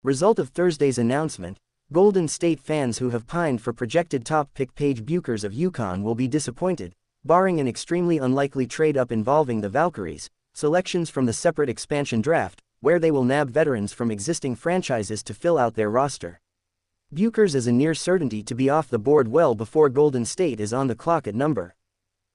Result of Thursday's announcement, Golden State fans who have pined for projected top pick Paige Bueckers of UConn will be disappointed, barring an extremely unlikely trade-up involving the Valkyries, selections from the separate expansion draft, where they will nab veterans from existing franchises to fill out their roster. Bueckers is a near certainty to be off the board well before Golden State is on the clock at number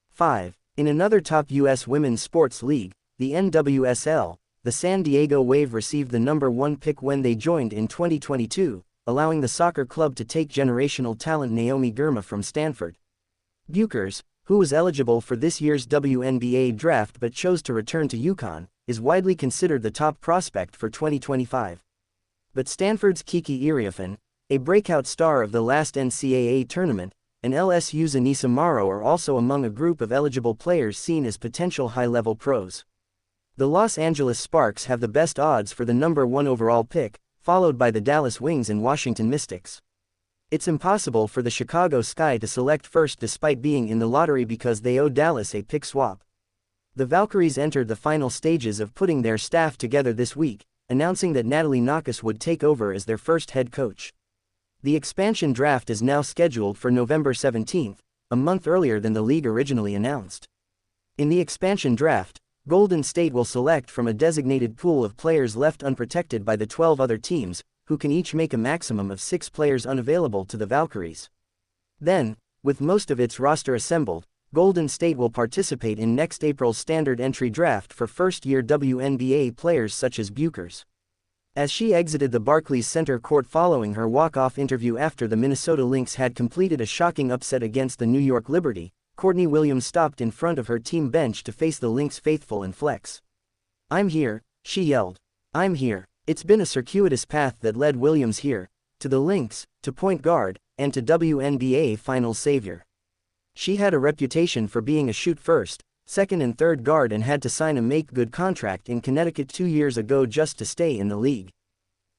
5. In another top U.S. women's sports league, the NWSL, the San Diego Wave received the number 1 pick when they joined in 2022, allowing the soccer club to take generational talent Naomi Girma from Stanford. Bueckers, who was eligible for this year's WNBA draft but chose to return to UConn, is widely considered the top prospect for 2025. But Stanford's Kiki Iriafen, a breakout star of the last NCAA tournament, and LSU's Anissa Morrow are also among a group of eligible players seen as potential high-level pros. The Los Angeles Sparks have the best odds for the number 1 overall pick, followed by the Dallas Wings and Washington Mystics. It's impossible for the Chicago Sky to select first despite being in the lottery because they owe Dallas a pick swap. The Valkyries entered the final stages of putting their staff together this week, announcing that Natalie Nakas would take over as their first head coach. The expansion draft is now scheduled for November 17, a month earlier than the league originally announced. In the expansion draft, Golden State will select from a designated pool of players left unprotected by the 12 other teams, who can each make a maximum of 6 players unavailable to the Valkyries. Then, with most of its roster assembled, Golden State will participate in next April's standard entry draft for first-year WNBA players such as Bueckers. As she exited the Barclays Center court following her walk-off interview after the Minnesota Lynx had completed a shocking upset against the New York Liberty, Courtney Williams stopped in front of her team bench to face the Lynx faithful and flex. "I'm here," she yelled. "I'm here." It's been a circuitous path that led Williams here, to the Lynx, to point guard, and to WNBA Finals savior. She had a reputation for being a shoot-first, second and third guard and had to sign a make-good contract in Connecticut 2 years ago just to stay in the league.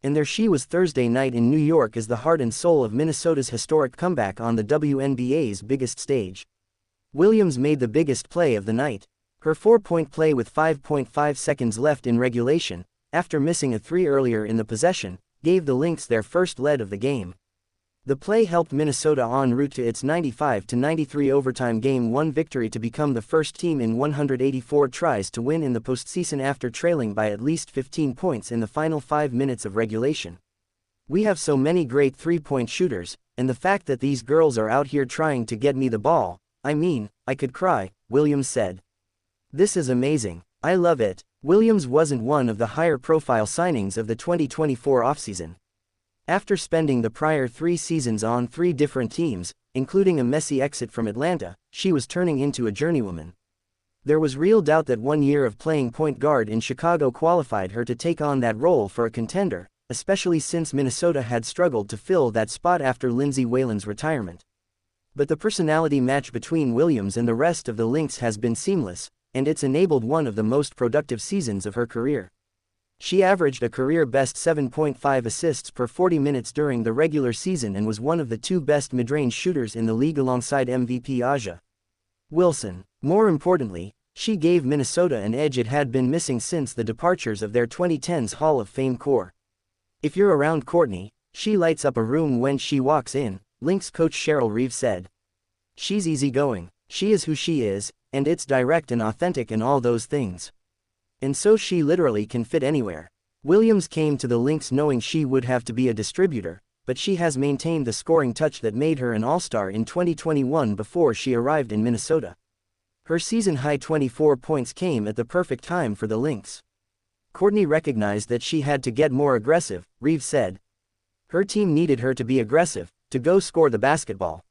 And there she was Thursday night in New York as the heart and soul of Minnesota's historic comeback on the WNBA's biggest stage. Williams made the biggest play of the night. Her 4-point play with 5.5 seconds left in regulation, after missing a 3 earlier in the possession, gave the Lynx their first lead of the game. The play helped Minnesota en route to its 95-93 overtime Game 1 victory to become the first team in 184 tries to win in the postseason after trailing by at least 15 points in the final 5 minutes of regulation. "We have so many great 3-point shooters, and the fact that these girls are out here trying to get me the ball, I mean, I could cry," Williams said. "This is amazing. I love it." Williams wasn't one of the higher-profile signings of the 2024 offseason. After spending the prior 3 seasons on 3 different teams, including a messy exit from Atlanta, she was turning into a journeywoman. There was real doubt that 1 year of playing point guard in Chicago qualified her to take on that role for a contender, especially since Minnesota had struggled to fill that spot after Lindsay Whalen's retirement. But the personality match between Williams and the rest of the Lynx has been seamless, and it's enabled one of the most productive seasons of her career. She averaged a career-best 7.5 assists per 40 minutes during the regular season and was one of the 2 best mid-range shooters in the league alongside MVP Aja Wilson. More importantly, she gave Minnesota an edge it had been missing since the departures of their 2010s Hall of Fame core. "If you're around Courtney, she lights up a room when she walks in," Lynx coach Cheryl Reeve said. "She's easygoing, she is who she is, and it's direct and authentic and all those things. And so she literally can fit anywhere." Williams came to the Lynx knowing she would have to be a distributor, but she has maintained the scoring touch that made her an all-star in 2021 before she arrived in Minnesota. Her season-high 24 points came at the perfect time for the Lynx. "Courtney recognized that she had to get more aggressive," Reeves said. "Her team needed her to be aggressive, to go score the basketball.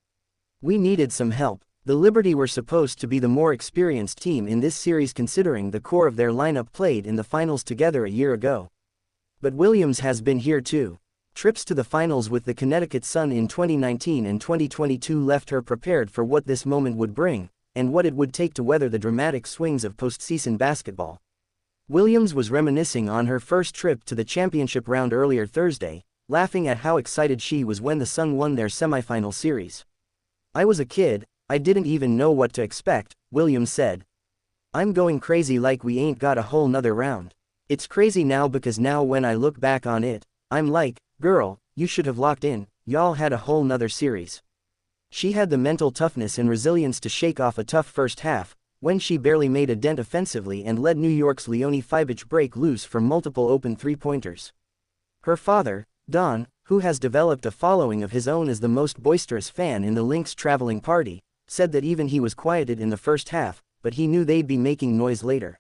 We needed some help. The Liberty were supposed to be the more experienced team in this series considering the core of their lineup played in the finals together a year ago. But Williams has been here too. Trips to the finals with the Connecticut Sun in 2019 and 2022 left her prepared for what this moment would bring, and what it would take to weather the dramatic swings of postseason basketball." Williams was reminiscing on her first trip to the championship round earlier Thursday, laughing at how excited she was when the Sun won their semifinal series. "I was a kid, I didn't even know what to expect," Williams said. "I'm going crazy like we ain't got a whole nother round. It's crazy now because now when I look back on it, I'm like, girl, you should have locked in, y'all had a whole nother series. She had the mental toughness and resilience to shake off a tough first half, when she barely made a dent offensively and let New York's Leonie Fibich break loose from multiple open three-pointers. Her father, Don, who has developed a following of his own as the most boisterous fan in the Lynx traveling party, said that even he was quieted in the first half, but he knew they'd be making noise later.